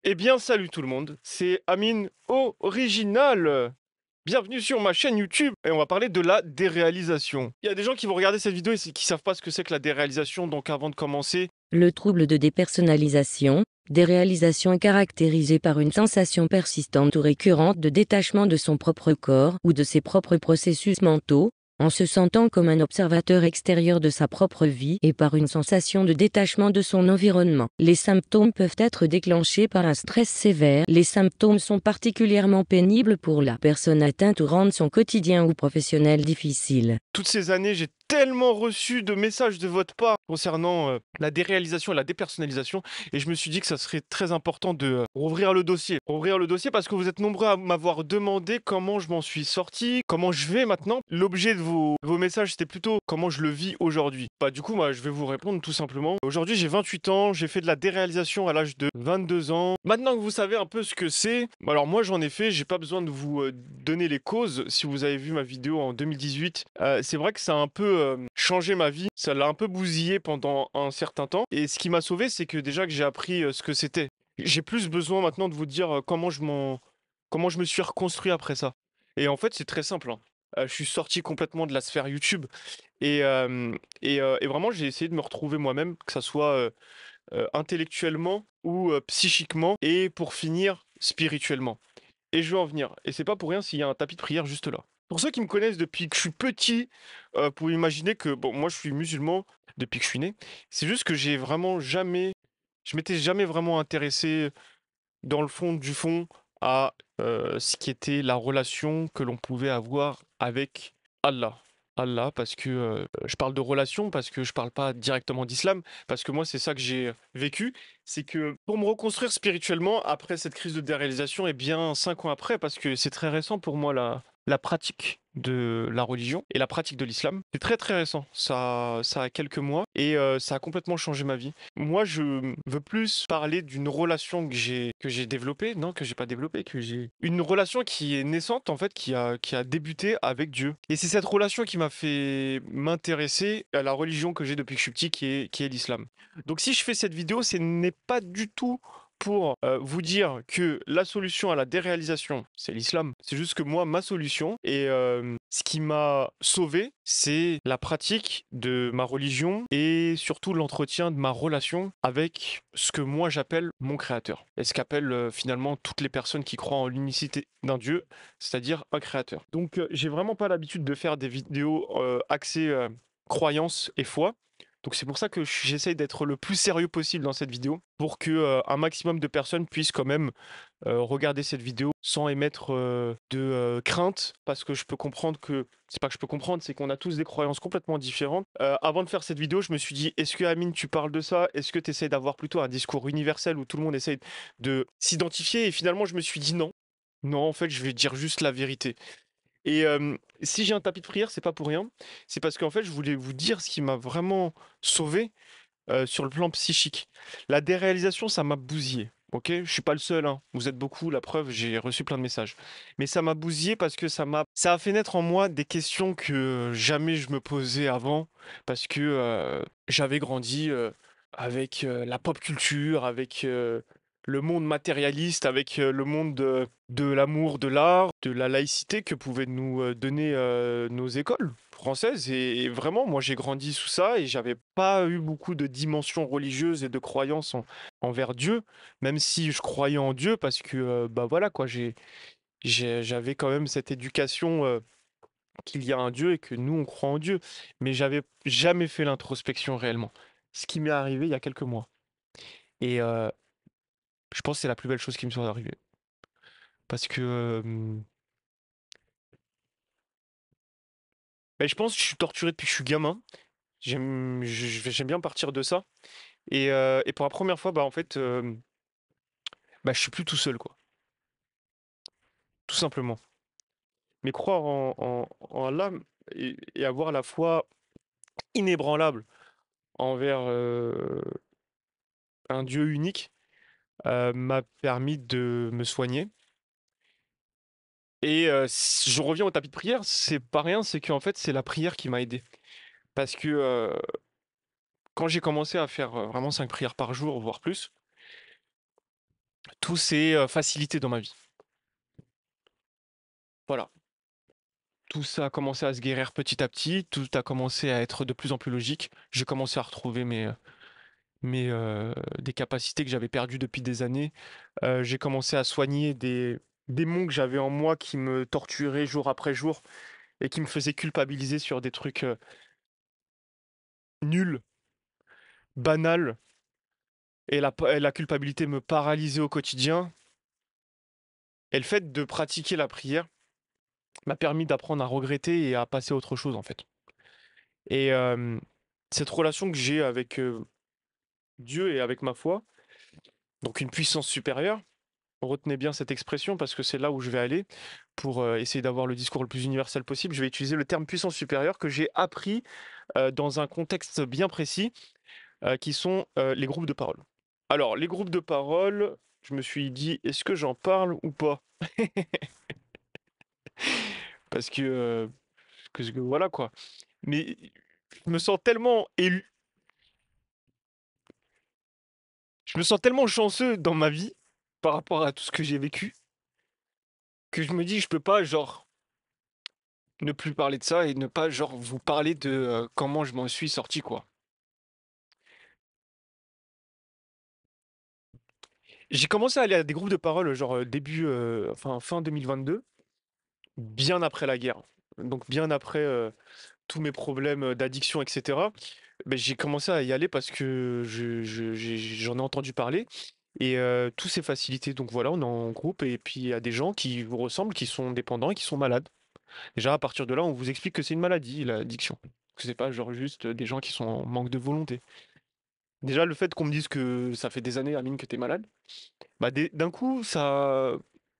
Eh bien, salut tout le monde, c'est Amine Original. Bienvenue sur ma chaîne YouTube et on va parler de la déréalisation. Il y a des gens qui vont regarder cette vidéo et qui savent pas ce que c'est que la déréalisation, donc avant de commencer, Le trouble de dépersonnalisation, déréalisation est caractérisé par une sensation persistante ou récurrente de détachement de son propre corps ou de ses propres processus mentaux, en se sentant comme un observateur extérieur de sa propre vie et par une sensation de détachement de son environnement. Les symptômes peuvent être déclenchés par un stress sévère. Les symptômes sont particulièrement pénibles pour la personne atteinte ou rendent son quotidien ou professionnel difficile. toutes ces années, j'ai tellement reçu de messages de votre part concernant la déréalisation et la dépersonnalisation et je me suis dit que ça serait très important de rouvrir le dossier. Rouvrir le dossier parce que vous êtes nombreux à m'avoir demandé comment je m'en suis sorti, comment je vais maintenant. L'objet de vos messages, c'était plutôt comment je le vis aujourd'hui. Bah, du coup, moi, je vais vous répondre tout simplement. Aujourd'hui, j'ai 28 ans, j'ai fait de la déréalisation à l'âge de 22 ans. Maintenant que vous savez un peu ce que c'est, alors moi, j'en ai fait, j'ai pas besoin de vous donner les causes. Si vous avez vu ma vidéo en 2018, c'est vrai que ça a un peu changé ma vie. Ça l'a un peu bousillé pendant un certain temps. Et ce qui m'a sauvé, c'est que déjà que j'ai appris ce que c'était. J'ai plus besoin maintenant de vous dire comment je me suis reconstruit après ça. Et en fait, c'est très simple, hein. Je suis sorti complètement de la sphère YouTube et, et vraiment, j'ai essayé de me retrouver moi-même, que ça soit intellectuellement ou psychiquement, et pour finir, spirituellement. Et je vais en venir. Et c'est pas pour rien s'il y a un tapis de prière juste là. Pour ceux qui me connaissent depuis que je suis petit, pour imaginer que, bon, moi je suis musulman depuis que je suis né, c'est juste que j'ai vraiment jamais, je m'étais jamais vraiment intéressé dans le fond du fond à ce qui était la relation que l'on pouvait avoir avec Allah. Allah, parce que je parle de relation, parce que je parle pas directement d'islam, parce que moi c'est ça que j'ai vécu, c'est que pour me reconstruire spirituellement après cette crise de déréalisation, et bien 5 ans après, parce que c'est très récent pour moi la pratique de la religion et la pratique de l'islam, c'est très très récent, ça a quelques mois, et ça a complètement changé ma vie. Moi, je veux plus parler d'une relation que j'ai développée, non, que j'ai pas développée, que j'ai une relation qui est naissante en fait, qui a débuté avec Dieu. Et c'est cette relation qui m'a fait m'intéresser à la religion que j'ai depuis que je suis petit, qui est l'islam. Donc si je fais cette vidéo, ce n'est pas du tout pour vous dire que la solution à la déréalisation, c'est l'islam. C'est juste que moi, ma solution, et ce qui m'a sauvé, c'est la pratique de ma religion et surtout l'entretien de ma relation avec ce que moi j'appelle mon créateur. Et ce qu'appellent finalement toutes les personnes qui croient en l'unicité d'un Dieu, c'est-à-dire un créateur. Donc j'ai vraiment pas l'habitude de faire des vidéos axées croyance et foi. Donc c'est pour ça que j'essaye d'être le plus sérieux possible dans cette vidéo pour que un maximum de personnes puissent quand même regarder cette vidéo sans émettre de crainte, parce que je peux comprendre que c'est pas que je peux comprendre, c'est qu'on a tous des croyances complètement différentes. Avant de faire cette vidéo, je me suis dit, est-ce que Amine, tu parles de ça? Est-ce que tu essayes d'avoir plutôt un discours universel où tout le monde essaye de s'identifier? Et finalement, je me suis dit non. Non, en fait, je vais dire juste la vérité. Et si j'ai un tapis de prière, c'est pas pour rien. C'est parce qu'en fait, je voulais vous dire ce qui m'a vraiment sauvé sur le plan psychique. La déréalisation, ça m'a bousillé. Ok, je suis pas le seul, hein. Vous êtes beaucoup, la preuve, j'ai reçu plein de messages. Mais ça m'a bousillé parce que ça a fait naître en moi des questions que jamais je me posais avant, parce que j'avais grandi avec la pop culture, avec le monde matérialiste, avec le monde de l'amour, de l'art, de la laïcité que pouvaient nous donner nos écoles françaises. Et vraiment, moi, j'ai grandi sous ça et j'avais pas eu beaucoup de dimensions religieuses et de croyances envers Dieu, même si je croyais en Dieu parce que, bah voilà, quoi, j'avais quand même cette éducation qu'il y a un Dieu et que nous, on croit en Dieu. Mais j'avais jamais fait l'introspection réellement. Ce qui m'est arrivé il y a quelques mois. Et je pense que c'est la plus belle chose qui me soit arrivée. Parce que bah, je pense que je suis torturé depuis que je suis gamin. J'aime bien partir de ça. Et pour la première fois, bah, en fait, bah, je suis plus tout seul, quoi. Tout simplement. Mais croire en Allah et avoir la foi inébranlable envers un Dieu unique m'a permis de me soigner. Et si je reviens au tapis de prière, c'est pas rien, c'est qu'en fait, c'est la prière qui m'a aidé. Parce que quand j'ai commencé à faire vraiment 5 prières par jour, voire plus, tout s'est facilité dans ma vie. Voilà. Tout ça a commencé à se guérir petit à petit, tout a commencé à être de plus en plus logique. J'ai commencé à retrouver des capacités que j'avais perdues depuis des années. J'ai commencé à soigner des démons que j'avais en moi qui me torturaient jour après jour et qui me faisaient culpabiliser sur des trucs nuls, banals. Et la culpabilité me paralysait au quotidien. Et le fait de pratiquer la prière m'a permis d'apprendre à regretter et à passer à autre chose, en fait. Et cette relation que j'ai avec Dieu et avec ma foi, donc une puissance supérieure, retenez bien cette expression parce que c'est là où je vais aller pour essayer d'avoir le discours le plus universel possible. Je vais utiliser le terme puissance supérieure que j'ai appris dans un contexte bien précis, qui sont les groupes de parole. Alors, les groupes de parole, je me suis dit, est-ce que j'en parle ou pas? Parce que voilà quoi. Mais je me sens tellement élu, je me sens tellement chanceux dans ma vie par rapport à tout ce que j'ai vécu que je me dis, je peux pas, genre, ne plus parler de ça et ne pas, genre, vous parler de comment je m'en suis sorti, quoi. J'ai commencé à aller à des groupes de parole, genre, enfin, fin 2022, bien après la guerre. Donc, bien après tous mes problèmes d'addiction, etc. Ben, j'ai commencé à y aller parce que j'en ai entendu parler et tout s'est facilité. Donc voilà, on est en groupe et puis il y a des gens qui vous ressemblent, qui sont dépendants et qui sont malades. Déjà, à partir de là, on vous explique que c'est une maladie, l'addiction. Que c'est pas genre juste des gens qui sont en manque de volonté. Déjà, le fait qu'on me dise que ça fait des années, Amine, que t'es malade, bah d'un coup, ça a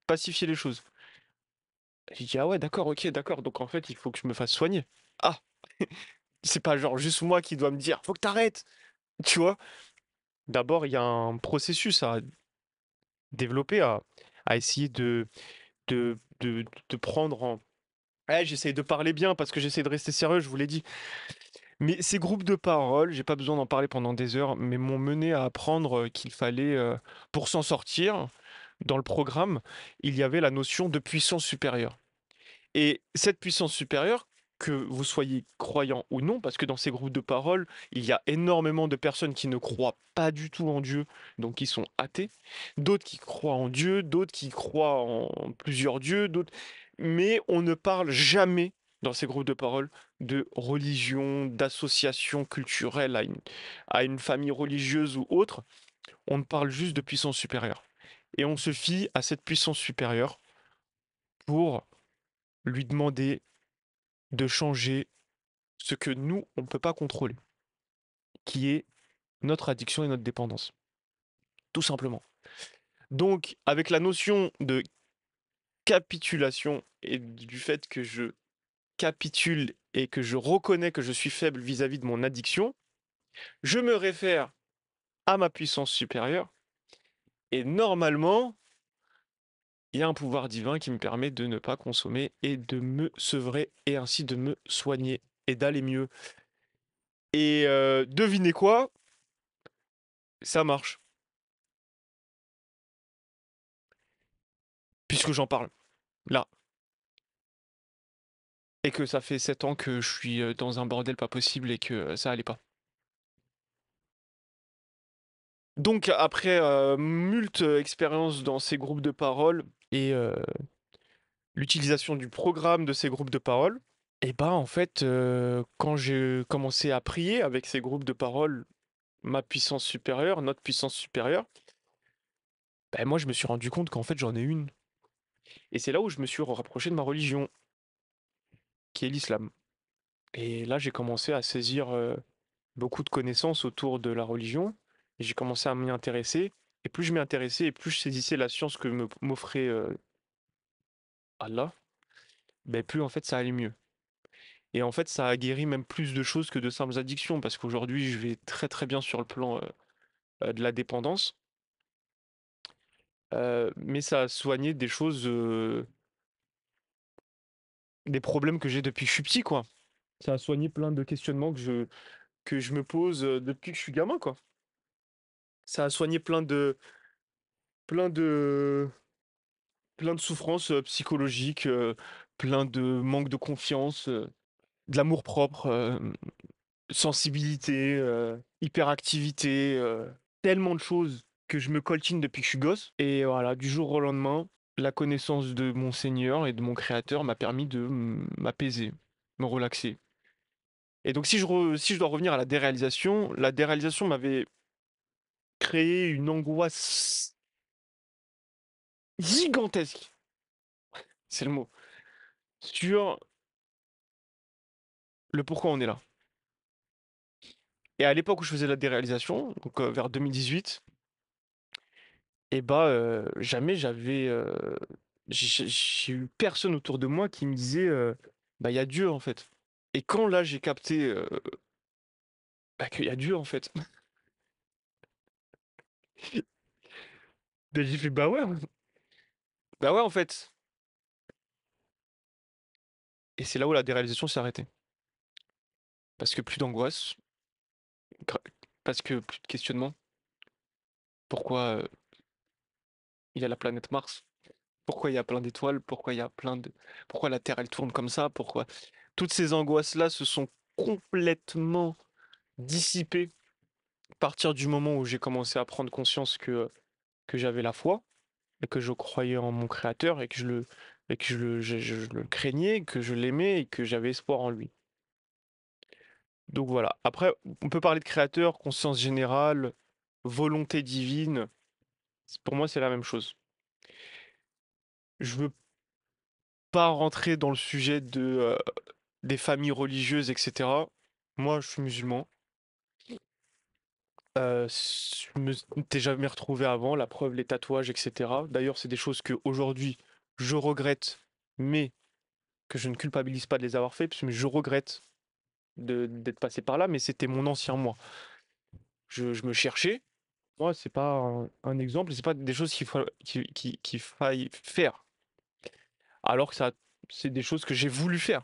pacifié les choses. J'ai dit, ah ouais, d'accord, ok, d'accord. Donc en fait, il faut que je me fasse soigner. Ah, c'est pas genre juste moi qui dois me dire, faut que t'arrêtes, tu vois. D'abord, il y a un processus à développer, à essayer de prendre en... Ouais, j'essaie de parler bien parce que j'essaie de rester sérieux, je vous l'ai dit. Mais ces groupes de parole, j'ai pas besoin d'en parler pendant des heures, mais m'ont mené à apprendre qu'il fallait, pour s'en sortir, dans le programme, il y avait la notion de puissance supérieure. Et cette puissance supérieure, que vous soyez croyant ou non, parce que dans ces groupes de parole, il y a énormément de personnes qui ne croient pas du tout en Dieu, donc qui sont athées, d'autres qui croient en Dieu, d'autres qui croient en plusieurs dieux, d'autres... Mais on ne parle jamais dans ces groupes de parole de religion, d'association culturelle à une famille religieuse ou autre. On parle juste de puissance supérieure. Et on se fie à cette puissance supérieure pour lui demander de changer ce que nous, on ne peut pas contrôler, qui est notre addiction et notre dépendance. Tout simplement. Donc, avec la notion de capitulation et du fait que je capitule et que je reconnais que je suis faible vis-à-vis de mon addiction, je me réfère à ma puissance supérieure et normalement, il y a un pouvoir divin qui me permet de ne pas consommer et de me sevrer et ainsi de me soigner et d'aller mieux. Et devinez quoi? Ça marche, puisque j'en parle là. Et que ça fait 7 ans que je suis dans un bordel pas possible et que ça allait pas. Donc après moult expériences dans ces groupes de parole et l'utilisation du programme de ces groupes de parole, et bah en fait quand j'ai commencé à prier avec ces groupes de parole, ma puissance supérieure, notre puissance supérieure, ben moi je me suis rendu compte qu'en fait j'en ai une. Et c'est là où je me suis rapproché de ma religion, qui est l'islam. Et là j'ai commencé à saisir beaucoup de connaissances autour de la religion, et j'ai commencé à m'y intéresser. Et plus je m'y intéressais, et plus je saisissais la science que m'offrait Allah, ben plus en fait ça allait mieux. Et en fait, ça a guéri même plus de choses que de simples addictions, parce qu'aujourd'hui, je vais très très bien sur le plan de la dépendance, mais ça a soigné des choses, des problèmes que j'ai depuis que je suis petit, quoi. Ça a soigné plein de questionnements que je me pose depuis que je suis gamin, quoi. Ça a soigné plein plein de, plein de souffrances psychologiques, plein de manque de confiance, de l'amour-propre, sensibilité, hyperactivité, tellement de choses que je me coltine depuis que je suis gosse. Et voilà, du jour au lendemain, la connaissance de mon Seigneur et de mon Créateur m'a permis de m'apaiser, me relaxer. Et donc si je dois revenir à la déréalisation m'avait créé une angoisse gigantesque, c'est le mot, sur le pourquoi on est là. Et à l'époque où je faisais la déréalisation, donc vers 2018, et bah jamais j'ai eu personne autour de moi qui me disait bah il y a Dieu en fait. Et quand là j'ai capté bah, qu'il y a Dieu en fait, bah, j'ai fait bah ouais en fait. Et c'est là où la déréalisation s'est arrêtée. Parce que plus d'angoisse, gra- parce que plus de questionnement. Pourquoi il y a la planète Mars? Pourquoi il y a plein d'étoiles? Pourquoi la Terre elle tourne comme ça? Pourquoi toutes ces angoisses-là se sont complètement dissipées à partir du moment où j'ai commencé à prendre conscience que j'avais la foi et que je croyais en mon Créateur et que je le craignais, que je l'aimais et que j'avais espoir en lui. Donc voilà. Après, on peut parler de Créateur, conscience générale, volonté divine. Pour moi, c'est la même chose. Je veux pas rentrer dans le sujet des familles religieuses, etc. Moi, je suis musulman. Je me t'ai jamais retrouvé avant, la preuve, les tatouages, etc. D'ailleurs, c'est des choses que aujourd'hui je regrette, mais que je ne culpabilise pas de les avoir fait, parce que je regrette d'être passé par là, mais c'était mon ancien moi. Je me cherchais. Moi, c'est pas un exemple, c'est pas des choses qu'il faille faire. Alors que ça, c'est des choses que j'ai voulu faire.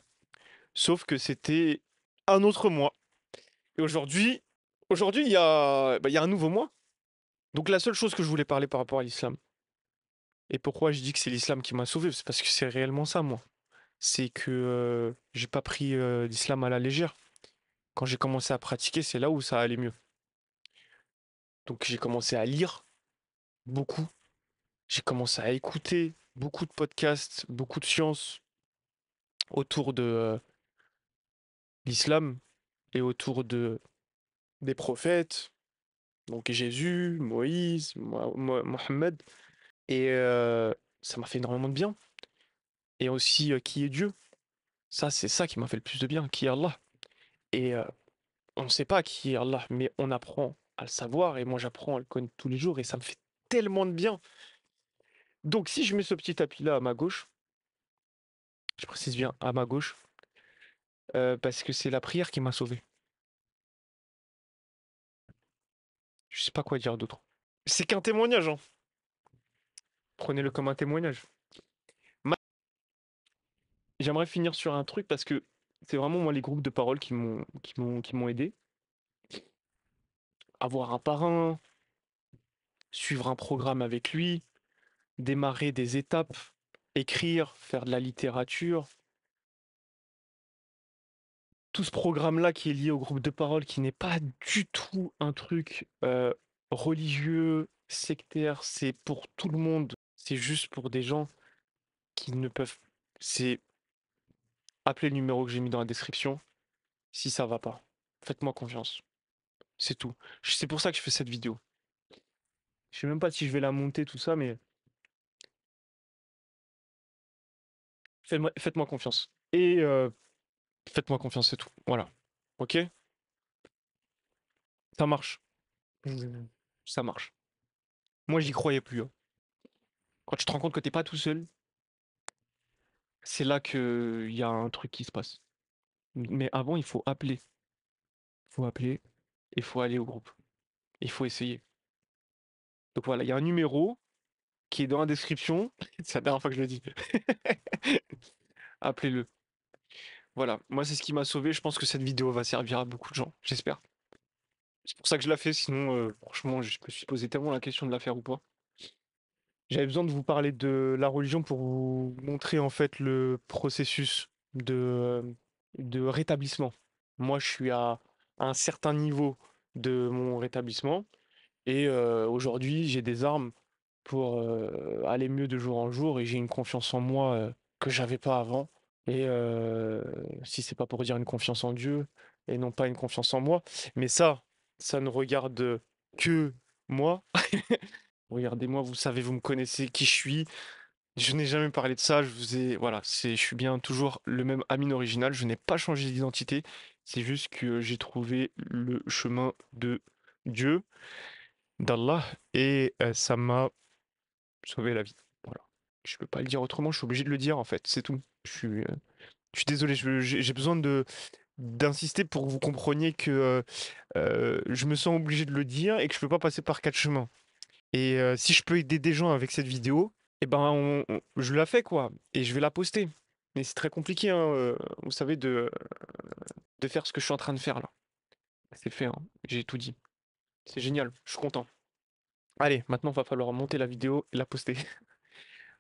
Sauf que c'était un autre moi. Et aujourd'hui, il y a un nouveau moi. Donc la seule chose que je voulais parler par rapport à l'islam, et pourquoi je dis que c'est l'islam qui m'a sauvé, c'est parce que c'est réellement ça, moi. C'est que j'ai pas pris l'islam à la légère. Quand j'ai commencé à pratiquer, c'est là où ça allait mieux. Donc j'ai commencé à lire beaucoup, j'ai commencé à écouter beaucoup de podcasts, beaucoup de sciences autour de l'islam et autour des prophètes, donc Jésus, Moïse, Mohammed. Et ça m'a fait énormément de bien. Et aussi, qui est Dieu? Ça, c'est ça qui m'a fait le plus de bien, qui est Allah. Et on ne sait pas qui est Allah, mais on apprend à le savoir, et moi j'apprends à le connaître tous les jours, et ça me fait tellement de bien. Donc si je mets ce petit tapis-là à ma gauche, je précise bien à ma gauche, parce que c'est la prière qui m'a sauvé. Je sais pas quoi dire d'autre. C'est qu'un témoignage, hein. Prenez-le comme un témoignage. Ma- J'aimerais finir sur un truc parce que c'est vraiment moi les groupes de parole qui m'ont aidé. Avoir un parrain, suivre un programme avec lui, démarrer des étapes, écrire, faire de la littérature. Tout ce programme-là qui est lié au groupe de parole, qui n'est pas du tout un truc religieux, sectaire, c'est pour tout le monde. C'est juste pour des gens qui ne peuvent. C'est appeler le numéro que j'ai mis dans la description si ça va pas. Faites-moi confiance. C'est tout. C'est pour ça que je fais cette vidéo. Je sais même pas si je vais la monter, tout ça, mais faites-moi confiance. Et faites-moi confiance, c'est tout. Voilà. Ok? Ça marche. Mmh. Ça marche. Moi, j'y croyais plus, hein. Quand tu te rends compte que t'es pas tout seul, c'est là qu'il y a un truc qui se passe. Mais avant, il faut appeler. Il faut appeler, il faut aller au groupe. Il faut essayer. Donc voilà, il y a un numéro qui est dans la description. C'est la dernière fois que je le dis. Appelez-le. Voilà, moi c'est ce qui m'a sauvé. Je pense que cette vidéo va servir à beaucoup de gens. J'espère. C'est pour ça que je la fais. Sinon, franchement, je me suis posé tellement la question de la faire ou pas. J'avais besoin de vous parler de la religion pour vous montrer en fait le processus de rétablissement. Moi, je suis à un certain niveau de mon rétablissement et aujourd'hui, j'ai des armes pour aller mieux de jour en jour et j'ai une confiance en moi que j'avais pas avant. Et si c'est pas pour dire une confiance en Dieu et non pas une confiance en moi, mais ça ne regarde que moi. Regardez-moi, vous savez, vous me connaissez, qui je suis. Je n'ai jamais parlé de ça. Voilà, je suis bien toujours le même Amine original. Je n'ai pas changé d'identité. C'est juste que j'ai trouvé le chemin de Dieu, d'Allah, et ça m'a sauvé la vie. Voilà. Je peux pas le dire autrement. Je suis obligé de le dire en fait. C'est tout. Je suis désolé. J'ai besoin de d'insister pour que vous compreniez que je me sens obligé de le dire et que je peux pas passer par quatre chemins. Et si je peux aider des gens avec cette vidéo, eh ben, je la fais quoi. Et je vais la poster. Mais c'est très compliqué, hein, vous savez, de faire ce que je suis en train de faire là. C'est fait, hein. J'ai tout dit. C'est génial, je suis content. Allez, maintenant, il va falloir monter la vidéo et la poster.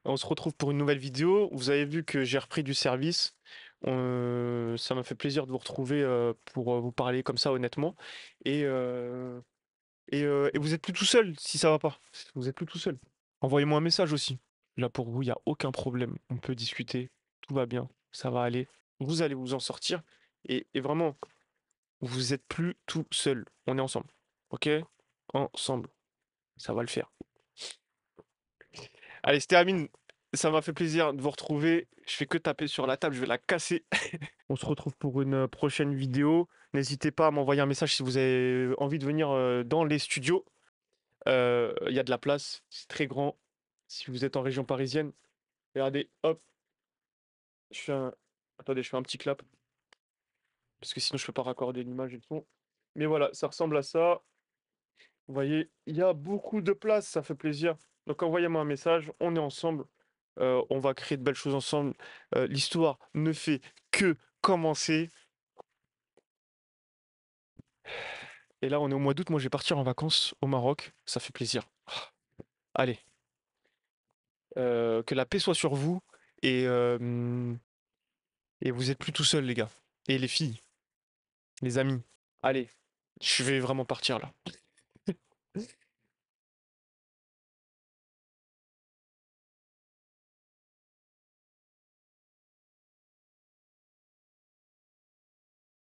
On se retrouve pour une nouvelle vidéo. Vous avez vu que j'ai repris du service. Ça m'a fait plaisir de vous retrouver pour vous parler comme ça honnêtement. Et, euh, et vous êtes plus tout seul si ça va pas. Vous êtes plus tout seul. Envoyez-moi un message aussi. Là pour vous, il n'y a aucun problème. On peut discuter. Tout va bien. Ça va aller. Vous allez vous en sortir. Et vraiment, vous êtes plus tout seul. On est ensemble. Ok? Ensemble. Ça va le faire. Allez, c'était Amine. Ça m'a fait plaisir de vous retrouver. Je fais que taper sur la table. Je vais la casser. On se retrouve pour une prochaine vidéo. N'hésitez pas à m'envoyer un message si vous avez envie de venir dans les studios. Il y a de la place, c'est très grand. Si vous êtes en région parisienne, regardez, hop, je fais un... Attendez, je fais un petit clap, parce que sinon je peux pas raccorder l'image et le son. Mais voilà, ça ressemble à ça. Vous voyez, il y a beaucoup de place, ça fait plaisir. Donc envoyez-moi un message, on est ensemble. On va créer de belles choses ensemble. L'histoire ne fait que commencer. Et là, on est au mois d'août, moi je vais partir en vacances au Maroc. Ça fait plaisir. Allez, que la paix soit sur vous. Et vous êtes plus tout seul, les gars. Et les filles, les amis. Allez, je vais vraiment partir là.